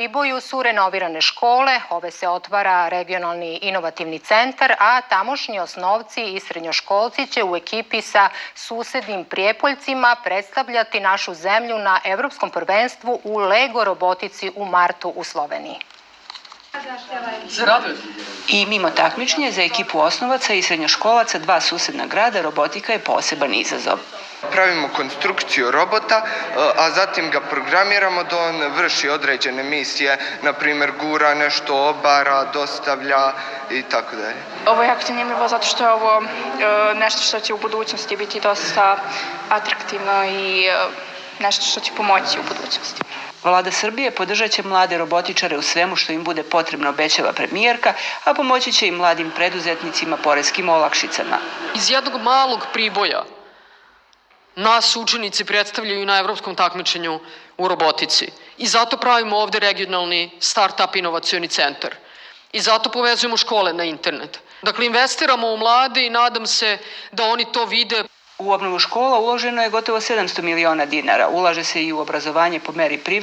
Priboju su renovirane škole, ove se otvara regionalni inovativni centar, a tamošnji osnovci i srednjoškolci će u ekipi sa susednim Prijepoljcima predstavljati našu zemlju na Evropskom prvenstvu u Lego robotici u martu u Sloveniji. I mimo takmičenja za ekipu osnovaca i srednjoškolaca dva susedna grada, robotika je poseban izazov. Pravimo konstrukciju robota, a zatim ga programiramo da on vrši određene misije, na primjer gura nešto, obara, dostavlja i tako dalje. Ovo je jako zanimljivo zato što je ovo nešto što će u budućnosti biti dosta atraktivno i nešto što će pomoći u budućnosti. Vlada Srbije podržat će mlade robotičare u svemu što im bude potrebno, obećava premijerka, a pomoći će i mladim preduzetnicima poreskim olakšicama. Iz jednog malog Priboja nas učenici predstavljaju na evropskom takmičenju u robotici i zato pravimo ovde regionalni start-up inovacioni centar i zato povezujemo škole na internet. Dakle, investiramo u mlade i nadam se da oni to vide. U obnovu škola uloženo je gotovo 700 miliona dinara. Ulaže se i u obrazovanje po meri privrede.